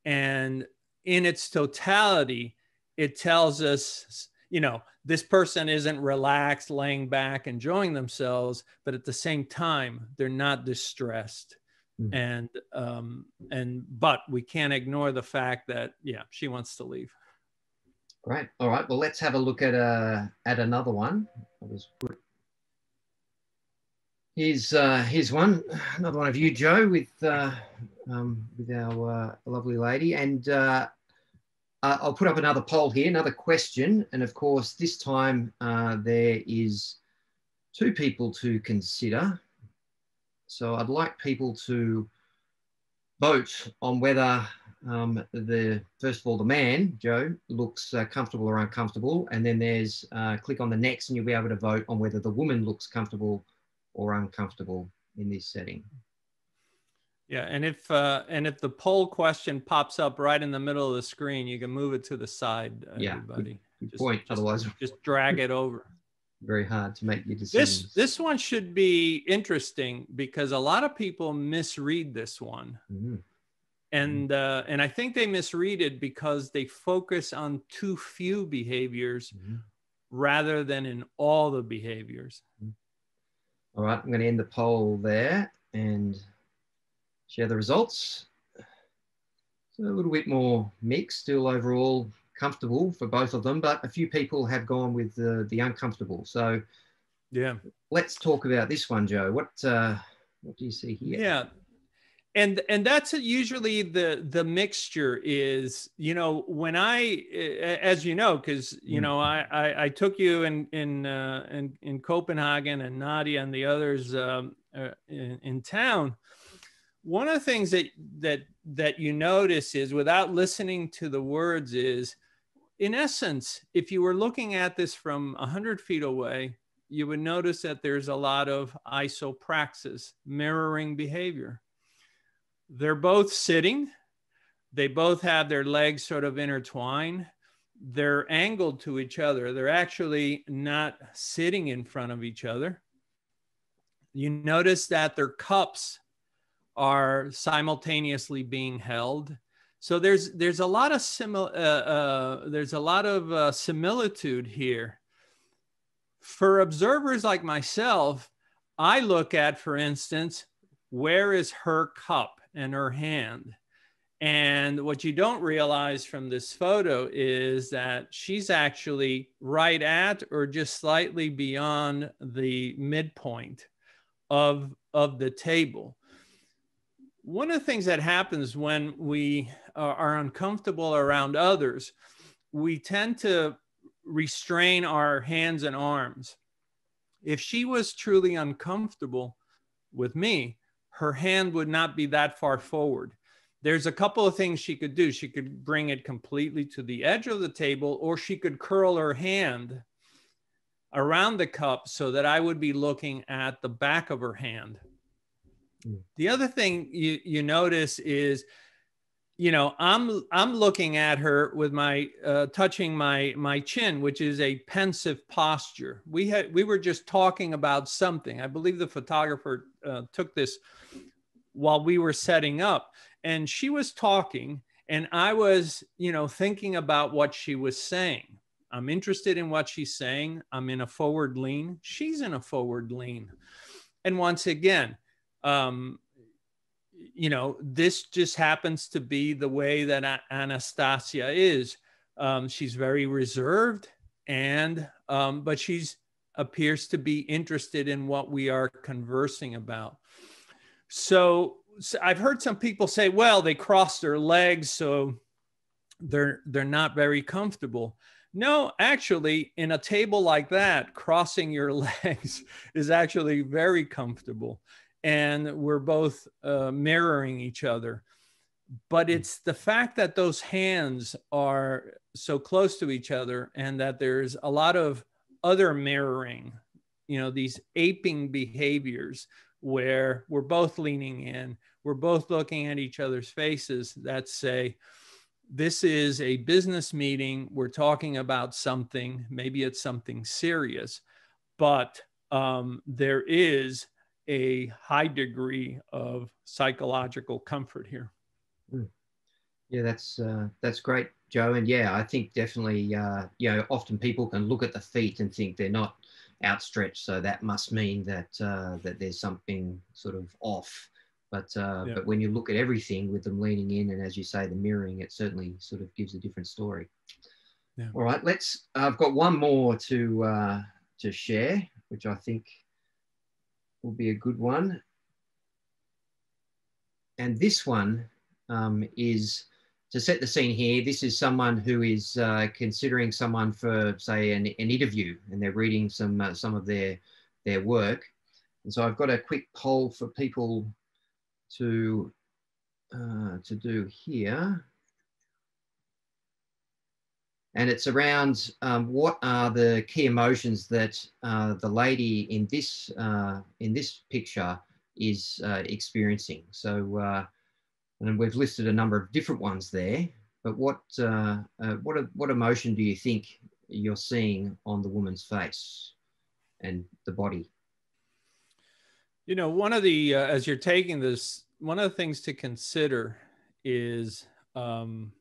S1: And in its totality, it tells us, this person isn't relaxed, laying back, enjoying themselves, but at the same time, they're not distressed. But we can't ignore the fact that, she wants to leave.
S3: Great. All right. Well, let's have a look at another one. I'll just put. Here's one, another one of you, Joe, with our lovely lady, and I'll put up another poll here, another question, and of course this time there is 2 people to consider. So I'd like people to vote on whether first of all, the man, Joe, looks comfortable or uncomfortable, and then there's click on the next and you'll be able to vote on whether the woman looks comfortable or uncomfortable in this setting.
S1: Yeah, and if the poll question pops up right in the middle of the screen, you can move it to the side, everybody.
S3: Good point. Otherwise,
S1: just drag it over.
S3: Very hard to make your decisions.
S1: This one should be interesting because a lot of people misread this one. And I think they misread it because they focus on too few behaviors rather than in all the behaviors.
S3: All right, I'm going to end the poll there and share the results. So a little bit more mixed, still overall comfortable for both of them, but a few people have gone with the uncomfortable. So
S1: Yeah.
S3: Let's talk about this one, Joe. What do you see here?
S1: Yeah. And that's usually the mixture is, you know, when as you know, because you know I took you in Copenhagen, and Nadia and the others in town. One of the things that you notice is, without listening to the words, is, in essence, if you were looking at this from 100 feet away, you would notice that there's a lot of isopraxis, mirroring behavior. They're both sitting. They both have their legs sort of intertwined. They're angled to each other. They're actually not sitting in front of each other. You notice that their cups are simultaneously being held. So there's a lot of similitude here. For observers like myself, I look at, for instance, where is her cup and her hand? And what you don't realize from this photo is that she's actually right at or just slightly beyond the midpoint of the table. One of the things that happens when we are uncomfortable around others, we tend to restrain our hands and arms. If she was truly uncomfortable with me, her hand would not be that far forward. There's a couple of things she could do. She could bring it completely to the edge of the table, or she could curl her hand around the cup so that I would be looking at the back of her hand. The other thing you notice is, you know, I'm looking at her with my touching my chin, which is a pensive posture. We were just talking about something. I believe the photographer took this while we were setting up, and she was talking, and I was, you know, thinking about what she was saying. I'm interested in what she's saying. I'm in a forward lean. She's in a forward lean, and once again, you know, this just happens to be the way that Anastasia is. She's very reserved, and but she's appears to be interested in what we are conversing about. So I've heard some people say, well, they cross their legs, so they're not very comfortable. No, actually, in a table like that, crossing your legs is actually very comfortable. And we're both mirroring each other. But it's the fact that those hands are so close to each other, and that there's a lot of other mirroring, you know, these aping behaviors where we're both leaning in, we're both looking at each other's faces, that say, this is a business meeting, we're talking about something, maybe it's something serious, but there is a high degree of psychological comfort here.
S3: Yeah, that's great, Joe. And yeah, I think definitely, you know, often people can look at the feet and think they're not outstretched, so that must mean that that there's something sort of off. But but when you look at everything with them leaning in, and as you say, the mirroring, it certainly sort of gives a different story. Yeah. All right, let's. I've got one more to share, which I think will be a good one. And this one is, to set the scene here, this is someone who is considering someone for, say, an interview, and they're reading some of their work. And so I've got a quick poll for people to do here. And it's around what are the key emotions that the lady in this picture is experiencing. So, and we've listed a number of different ones there. But what emotion do you think you're seeing on the woman's face and the body?
S1: You know, one of the as you're taking this, one of the things to consider is, you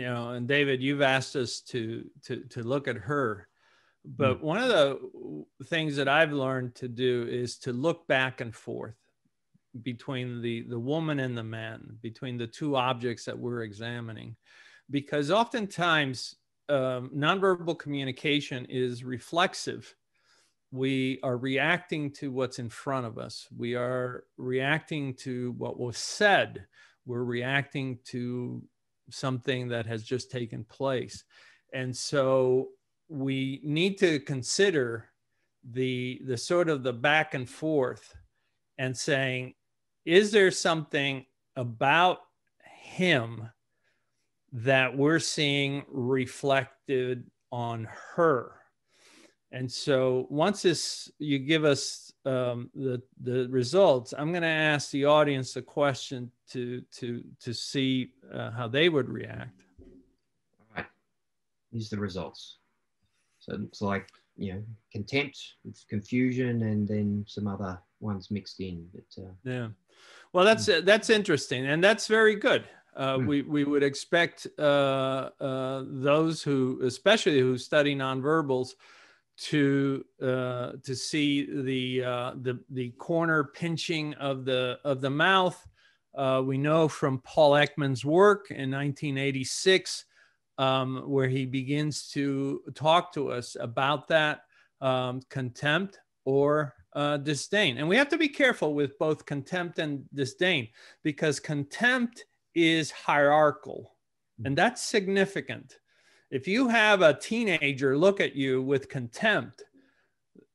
S1: know, and David, you've asked us to look at her, but one of the things that I've learned to do is to look back and forth between the woman and the man, between the two objects that we're examining, because oftentimes nonverbal communication is reflexive we are reacting to what's in front of us. We are reacting to what was said. We're reacting to something that has just taken place. And so we need to consider the sort of the back and forth and saying, is there something about him that we're seeing reflected on her? And so once you give us the results, I'm going to ask the audience a question to see how they would react.
S3: All right. Here's the results. So it's like, contempt, confusion, and then some other ones mixed in. But,
S1: yeah. Well, that's interesting, and that's very good. We would expect those especially who study nonverbals, to see the corner pinching of the mouth. We know from Paul Ekman's work in 1986, where he begins to talk to us about that contempt or disdain. And we have to be careful with both contempt and disdain, because contempt is hierarchical, and that's significant. If you have a teenager look at you with contempt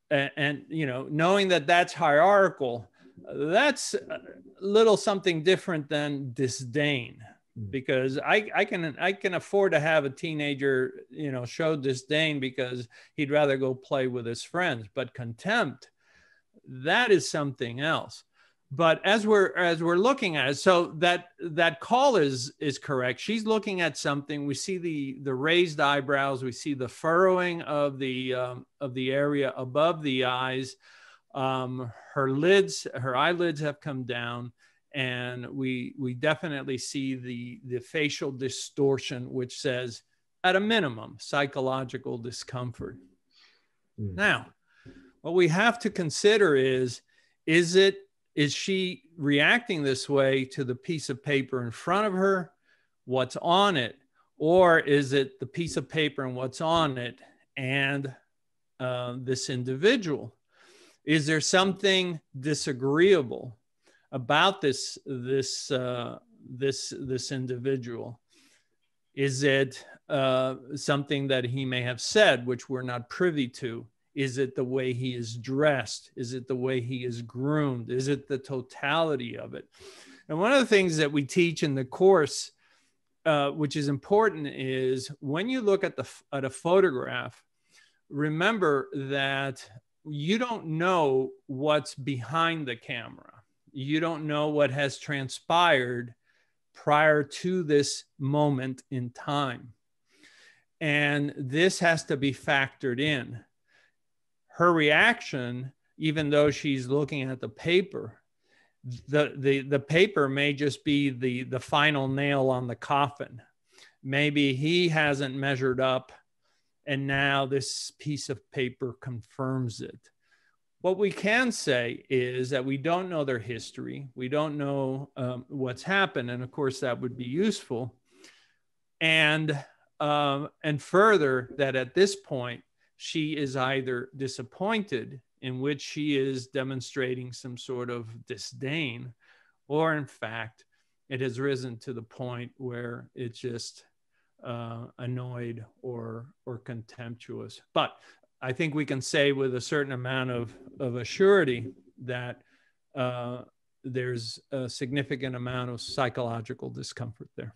S1: and knowing that that's hierarchical, that's a little something different than disdain, because I can afford to have a teenager, show disdain because he'd rather go play with his friends. But contempt, that is something else. But as we're looking at it, so that call is correct. She's looking at something. We see the raised eyebrows. We see the furrowing of the area above the eyes. Her eyelids have come down, and we definitely see the facial distortion, which says, at a minimum, psychological discomfort. Now, what we have to consider is she reacting this way to the piece of paper in front of her, what's on it, or is it the piece of paper and what's on it and this individual? Is there something disagreeable about this individual? Is it something that he may have said, which we're not privy to? Is it the way he is dressed? Is it the way he is groomed? Is it the totality of it? And one of the things that we teach in the course, which is important, is when you look at a photograph, remember that you don't know what's behind the camera. You don't know what has transpired prior to this moment in time. And this has to be factored in. Her reaction, even though she's looking at the paper, the paper may just be the final nail on the coffin. Maybe he hasn't measured up, and now this piece of paper confirms it. What we can say is that we don't know their history. We don't know what's happened, and of course that would be useful. And further, that at this point, she is either disappointed, in which she is demonstrating some sort of disdain, or in fact, it has risen to the point where it's just annoyed or contemptuous. But I think we can say with a certain amount of assurity that there's a significant amount of psychological discomfort there.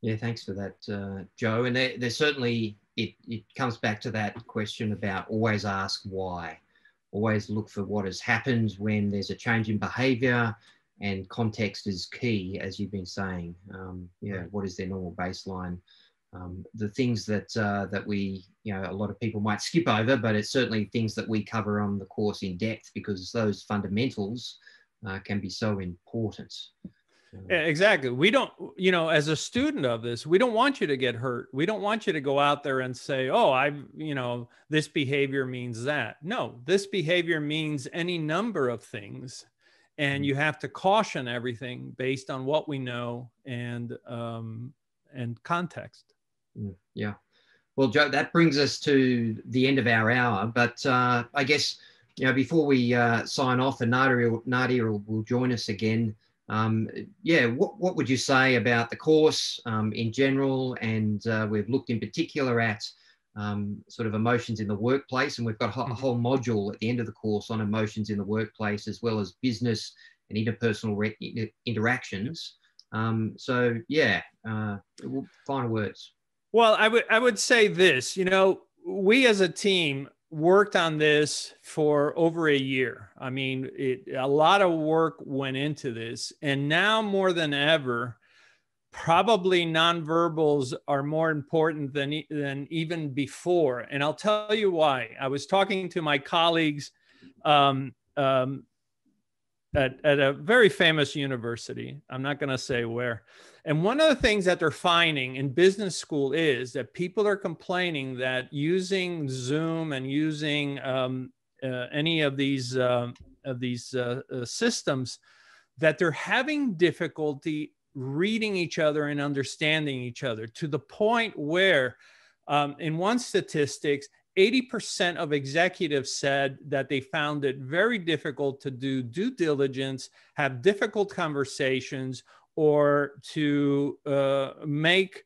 S3: Yeah, thanks for that, Joe. And there's certainly, it comes back to that question about always ask why. Always look for what has happened when there's a change in behavior, and context is key, as you've been saying. What is their normal baseline? The things that we, a lot of people might skip over, but it's certainly things that we cover on the course in depth, because those fundamentals can be so important.
S1: Yeah, exactly. We don't, as a student of this, we don't want you to get hurt. We don't want you to go out there and say, oh, this behavior means that. No, this behavior means any number of things. And you have to caution everything based on what we know and context.
S3: Yeah. Well, Joe, that brings us to the end of our hour. But I guess, before we sign off, and Nadia will join us again. What would you say about the course in general? And we've looked in particular at sort of emotions in the workplace, and we've got a whole module at the end of the course on emotions in the workplace, as well as business and interpersonal interactions. Final words.
S1: Well, I would say this, we as a team worked on this for over a year. I mean, a lot of work went into this, and now more than ever, probably nonverbals are more important than even before. And I'll tell you why. I was talking to my colleagues at a very famous university. I'm not going to say where. And one of the things that they're finding in business school is that people are complaining that using Zoom and using any of these systems, that they're having difficulty reading each other and understanding each other, to the point where in one statistics, 80% of executives said that they found it very difficult to do due diligence, have difficult conversations, or to make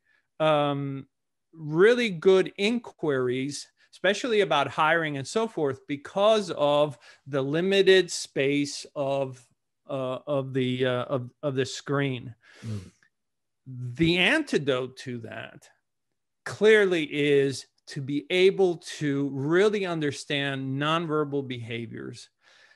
S1: really good inquiries, especially about hiring and so forth, because of the limited space of the screen. The antidote to that clearly is to be able to really understand nonverbal behaviors,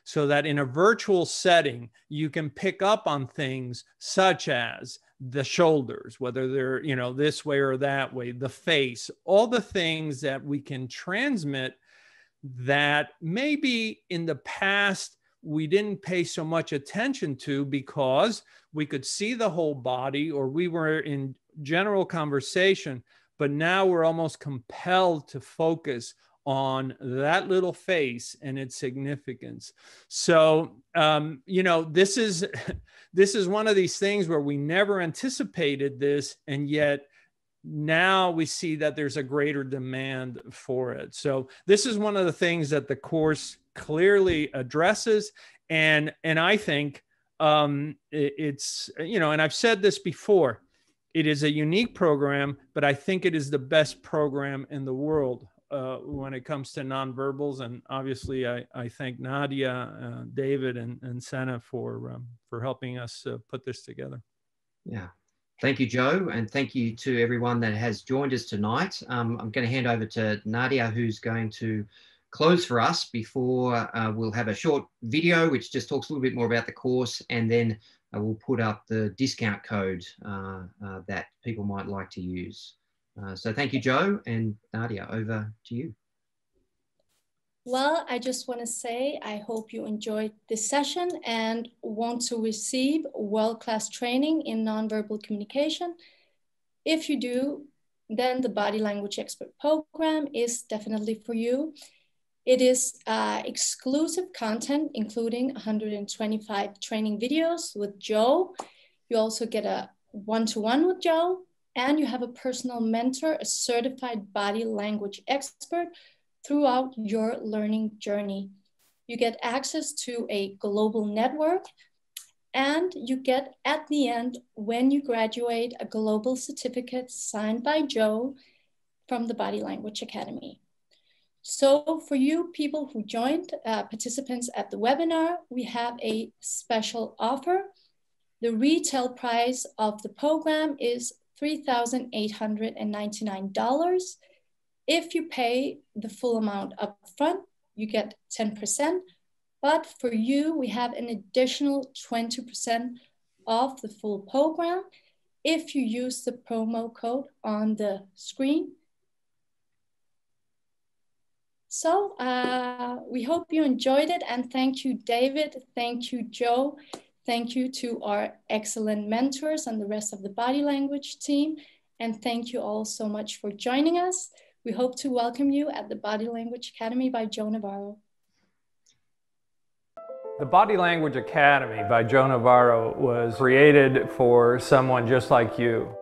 S1: so that in a virtual setting, you can pick up on things such as the shoulders, whether they're, this way or that way, the face, all the things that we can transmit that maybe in the past we didn't pay so much attention to, because we could see the whole body or we were in general conversation, but now we're almost compelled to focus on that little face and its significance. So, this is one of these things where we never anticipated this, and yet now we see that there's a greater demand for it. So this is one of the things that the course clearly addresses. And I think it's, and I've said this before, it is a unique program, but I think it is the best program in the world when it comes to nonverbals. And obviously I thank Nadia, David, and Senna for helping us put this together.
S3: Yeah. Thank you, Joe, and thank you to everyone that has joined us tonight. I'm going to hand over to Nadia, who's going to close for us before we'll have a short video which just talks a little bit more about the course, and then we'll put up the discount code that people might like to use. So thank you, Joe, and Nadia, over to you.
S2: Well, I just want to say, I hope you enjoyed this session and want to receive world-class training in nonverbal communication. If you do, then the Body Language Expert program is definitely for you. It is exclusive content, including 125 training videos with Joe. You also get a one-to-one with Joe, and you have a personal mentor, a certified body language expert throughout your learning journey. You get access to a global network, and you get, at the end, when you graduate, a global certificate signed by Joe from the Body Language Academy. So for you people who joined, participants at the webinar, we have a special offer. The retail price of the program is $3,899. If you pay the full amount up front, you get 10%. But for you, we have an additional 20% off the full program if you use the promo code on the screen. So we hope you enjoyed it, and thank you, David. Thank you, Joe. Thank you to our excellent mentors and the rest of the body language team. And thank you all so much for joining us. We hope to welcome you at the Body Language Academy by Joe Navarro.
S1: The Body Language Academy by Joe Navarro was created for someone just like you.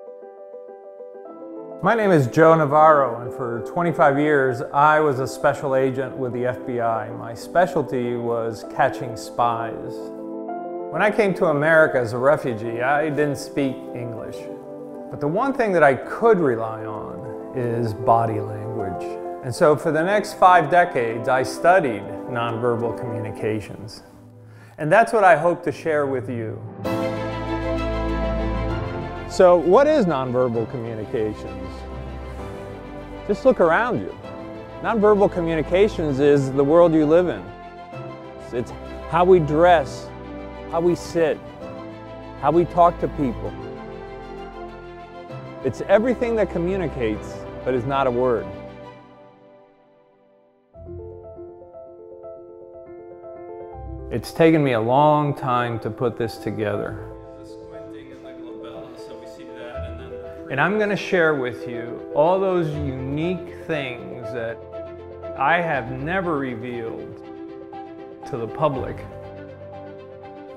S1: My name is Joe Navarro, and for 25 years I was a special agent with the FBI. My specialty was catching spies. When I came to America as a refugee, I didn't speak English. But the one thing that I could rely on is body language. And so for the next 5 decades, I studied nonverbal communications. And that's what I hope to share with you. So what is nonverbal communications? Just look around you. Nonverbal communications is the world you live in. It's how we dress, how we sit, how we talk to people. It's everything that communicates, but is not a word. It's taken me a long time to put this together. And I'm going to share with you all those unique things that I have never revealed to the public.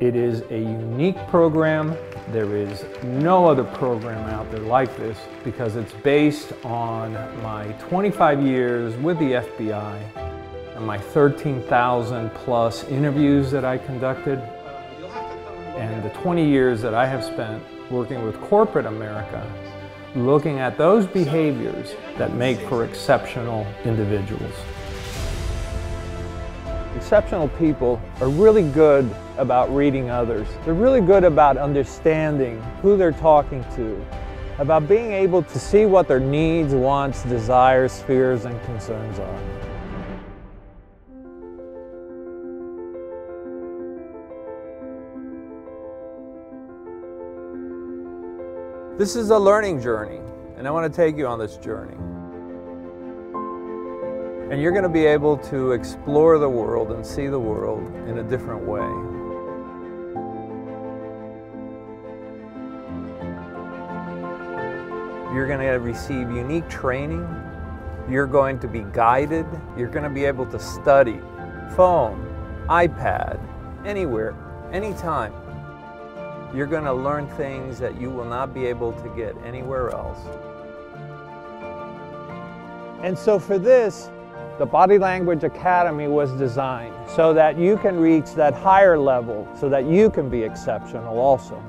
S1: It is a unique program. There is no other program out there like this because it's based on my 25 years with the FBI and my 13,000 plus interviews that I conducted and the 20 years that I have spent working with corporate America, looking at those behaviors that make for exceptional individuals. Exceptional people are really good about reading others. They're really good about understanding who they're talking to, about being able to see what their needs, wants, desires, fears, and concerns are. This is a learning journey, and I want to take you on this journey. And you're going to be able to explore the world and see the world in a different way. You're going to receive unique training. You're going to be guided. You're going to be able to study, phone, iPad, anywhere, anytime. You're going to learn things that you will not be able to get anywhere else. And so for this, the Body Language Academy was designed so that you can reach that higher level, so that you can be exceptional also.